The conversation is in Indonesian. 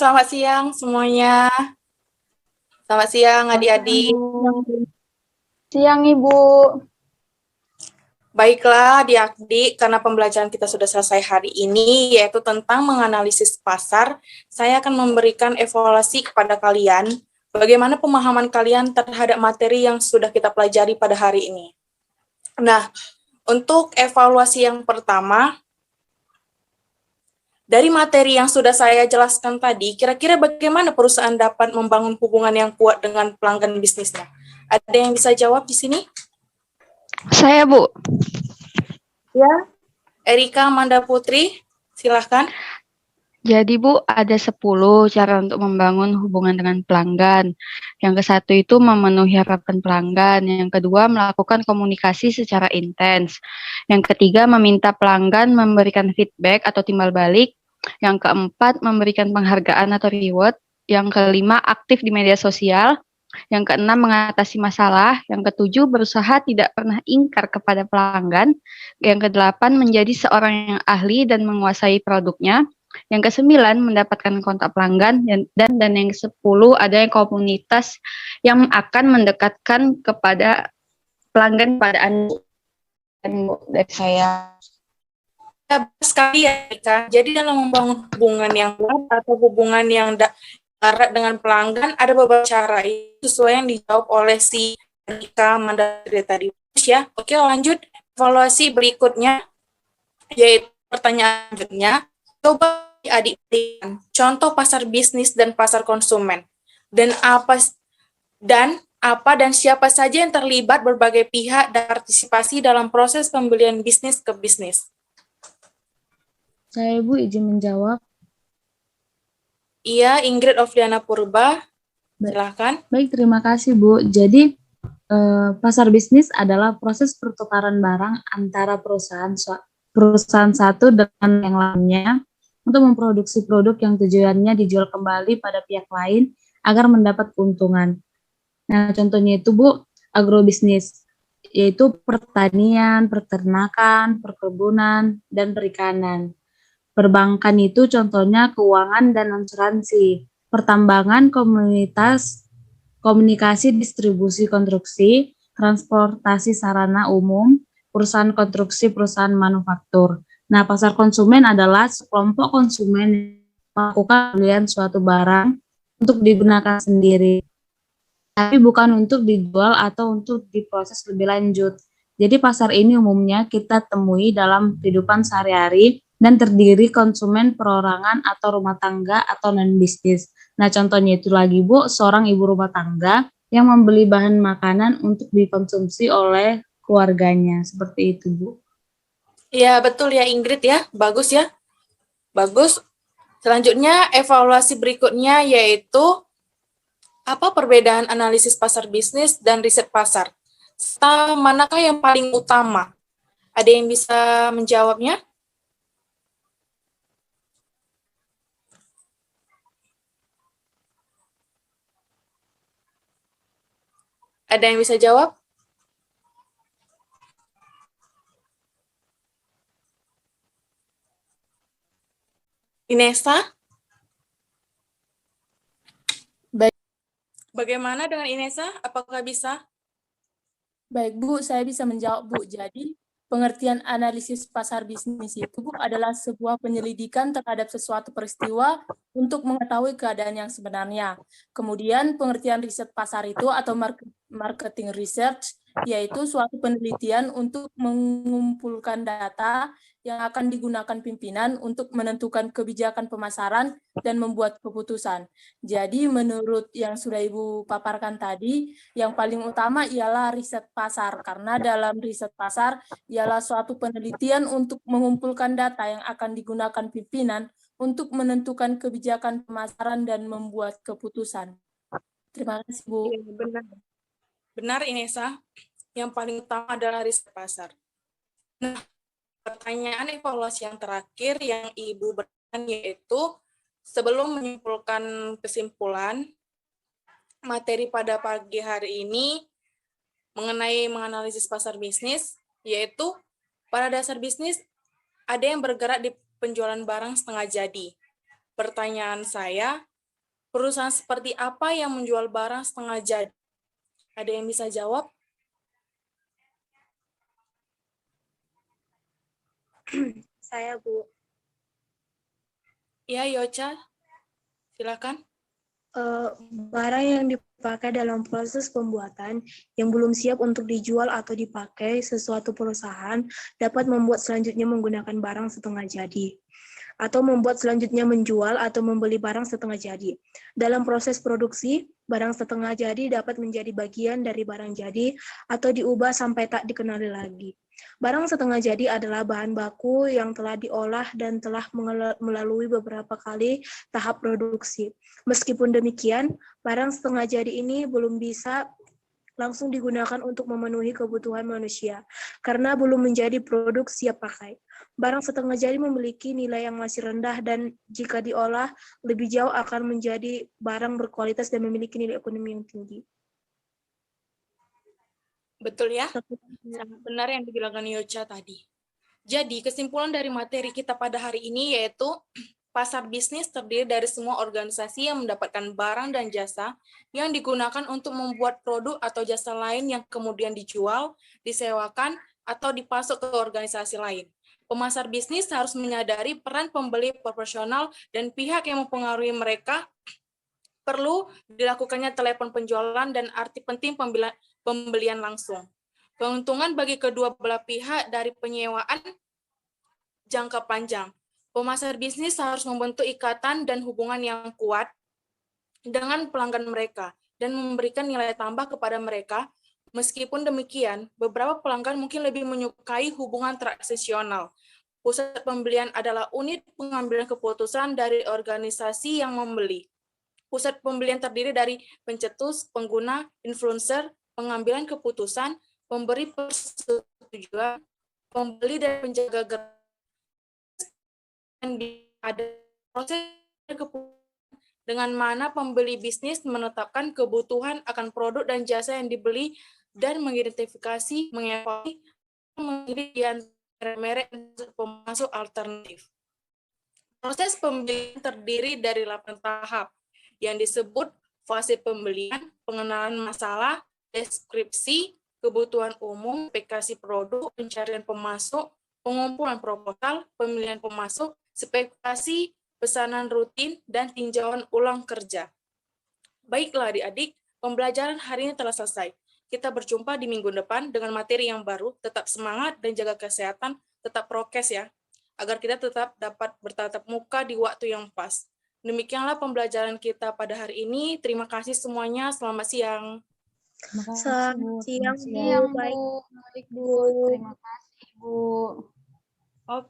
selamat siang semuanya. Selamat siang adik-adik. Siang, Ibu. Baiklah adik-adik, karena pembelajaran kita sudah selesai hari ini, yaitu tentang menganalisis pasar, saya akan memberikan evaluasi kepada kalian, bagaimana pemahaman kalian terhadap materi yang sudah kita pelajari pada hari ini. Nah, untuk evaluasi yang pertama, dari materi yang sudah saya jelaskan tadi, kira-kira bagaimana perusahaan dapat membangun hubungan yang kuat dengan pelanggan bisnisnya? Ada yang bisa jawab di sini? Saya, Bu. Ya, Erika Amanda Putri, silahkan. Jadi, Bu, ada 10 cara untuk membangun hubungan dengan pelanggan. Yang ke-1 itu memenuhi harapan pelanggan. Yang kedua, melakukan komunikasi secara intens. Yang ketiga, meminta pelanggan memberikan feedback atau timbal balik. Yang keempat, memberikan penghargaan atau reward. Yang kelima, aktif di media sosial. Yang keenam, mengatasi masalah. Yang ketujuh, berusaha tidak pernah ingkar kepada pelanggan. Yang kedelapan, menjadi seorang yang ahli dan menguasai produknya. Yang kesembilan, mendapatkan kontak pelanggan. Dan yang ke-10, ada yang komunitas yang akan mendekatkan kepada pelanggan pada Anda. Dari saya. Sekali ya, Erika. Jadi dalam membangun hubungan yang kuat atau hubungan yang erat dengan pelanggan, ada beberapa cara itu sesuai yang dijawab oleh si Erika Mandari tadi. Ya, oke lanjut. Evaluasi berikutnya, yaitu pertanyaan selanjutnya. Coba adik-adik, contoh pasar bisnis dan pasar konsumen. Dan apa dan siapa saja yang terlibat berbagai pihak dan partisipasi dalam proses pembelian bisnis ke bisnis. Saya, Bu, izin menjawab. Iya, Ingrid Ofliana Purba, silahkan. Baik, terima kasih, Bu. Jadi, pasar bisnis adalah proses pertukaran barang antara perusahaan satu dengan yang lainnya untuk memproduksi produk yang tujuannya dijual kembali pada pihak lain agar mendapat keuntungan. Nah, contohnya itu, Bu, agrobisnis, yaitu pertanian, peternakan, perkebunan, dan perikanan. Perbankan itu contohnya keuangan dan asuransi. Pertambangan, komunikasi, distribusi, konstruksi, transportasi sarana umum, perusahaan konstruksi, perusahaan manufaktur. Nah, pasar konsumen adalah sekelompok konsumen yang melakukan pembelian suatu barang untuk digunakan sendiri, tapi bukan untuk dijual atau untuk diproses lebih lanjut. Jadi pasar ini umumnya kita temui dalam kehidupan sehari-hari dan terdiri konsumen perorangan atau rumah tangga atau non-bisnis. Nah, contohnya itu lagi, Bu, seorang ibu rumah tangga yang membeli bahan makanan untuk dikonsumsi oleh keluarganya. Seperti itu, Bu. Iya, betul ya Ingrid ya. Bagus ya. Bagus. Selanjutnya, evaluasi berikutnya yaitu apa perbedaan analisis pasar bisnis dan riset pasar? Serta manakah yang paling utama? Ada yang bisa menjawabnya? Ada yang bisa jawab? Inesa? Baik. Bagaimana dengan Inesa? Apakah bisa? Baik, Bu, saya bisa menjawab, Bu. Jadi, pengertian analisis pasar bisnis itu, Bu, adalah sebuah penyelidikan terhadap sesuatu peristiwa untuk mengetahui keadaan yang sebenarnya. Kemudian, pengertian riset pasar itu atau marketing research, yaitu suatu penelitian untuk mengumpulkan data yang akan digunakan pimpinan untuk menentukan kebijakan pemasaran dan membuat keputusan. Jadi, menurut yang sudah Ibu paparkan tadi, yang paling utama ialah riset pasar, karena dalam riset pasar ialah suatu penelitian untuk mengumpulkan data yang akan digunakan pimpinan untuk menentukan kebijakan pemasaran dan membuat keputusan. Terima kasih, Bu. Ya, benar. Benar, Inesa. Yang paling utama adalah riset pasar. Nah, pertanyaan evaluasi yang terakhir yang Ibu berikan yaitu, sebelum menyimpulkan kesimpulan, materi pada pagi hari ini mengenai menganalisis pasar bisnis, yaitu pada dasar bisnis ada yang bergerak di penjualan barang setengah jadi. Pertanyaan saya, Perusahaan seperti apa yang menjual barang setengah jadi? Ada yang bisa jawab? Saya, Bu. Ya, Yocha, silakan. Barang yang dipakai dalam proses pembuatan yang belum siap untuk dijual atau dipakai, sesuatu perusahaan dapat membuat selanjutnya menggunakan barang setengah jadi, atau membuat selanjutnya menjual atau membeli barang setengah jadi. Dalam proses produksi, barang setengah jadi dapat menjadi bagian dari barang jadi atau diubah sampai tak dikenali lagi. Barang setengah jadi adalah bahan baku yang telah diolah dan telah melalui beberapa kali tahap produksi. Meskipun demikian, barang setengah jadi ini belum bisa langsung digunakan untuk memenuhi kebutuhan manusia, karena belum menjadi produk siap pakai. Barang setengah jadi memiliki nilai yang masih rendah dan jika diolah lebih jauh akan menjadi barang berkualitas dan memiliki nilai ekonomi yang tinggi. Betul ya? Sangat benar yang dibilangkan Yocha tadi. Jadi, kesimpulan dari materi kita pada hari ini yaitu pasar bisnis terdiri dari semua organisasi yang mendapatkan barang dan jasa yang digunakan untuk membuat produk atau jasa lain yang kemudian dijual, disewakan, atau dipasok ke organisasi lain. Pemasar bisnis harus menyadari peran pembeli proporsional dan pihak yang mempengaruhi mereka. Perlu dilakukannya telepon penjualan dan arti penting pembelian langsung. Keuntungan bagi kedua belah pihak dari penyewaan jangka panjang. Pemasar bisnis harus membentuk ikatan dan hubungan yang kuat dengan pelanggan mereka dan memberikan nilai tambah kepada mereka. Meskipun demikian, beberapa pelanggan mungkin lebih menyukai hubungan transaksional. Pusat pembelian adalah unit pengambilan keputusan dari organisasi yang membeli. Pusat pembelian terdiri dari pencetus, pengguna, influencer, pengambilan keputusan, pemberi persetujuan, pembeli dan penjaga gerak. Ada proses dengan mana pembeli bisnis menetapkan kebutuhan akan produk dan jasa yang dibeli dan mengidentifikasi, mengevaluasi, memilih di antara merek pemasok alternatif. Proses pembelian terdiri dari 8 tahap yang disebut fase pembelian, pengenalan masalah, deskripsi, kebutuhan umum, spesifikasi produk, pencarian pemasok, pengumpulan proposal, pemilihan pemasok, spekulasi, pesanan rutin, dan tinjauan ulang kerja. Baiklah adik-adik, pembelajaran hari ini telah selesai. Kita berjumpa di minggu depan dengan materi yang baru. Tetap semangat dan jaga kesehatan, tetap prokes ya, agar kita tetap dapat bertatap muka di waktu yang pas. Demikianlah pembelajaran kita pada hari ini. Terima kasih semuanya. Selamat siang. Terima kasih, Selamat Bu. siang, Selamat siang. Bu. Baik, Baik, Bu. Bu. Terima kasih, Bu. Oke.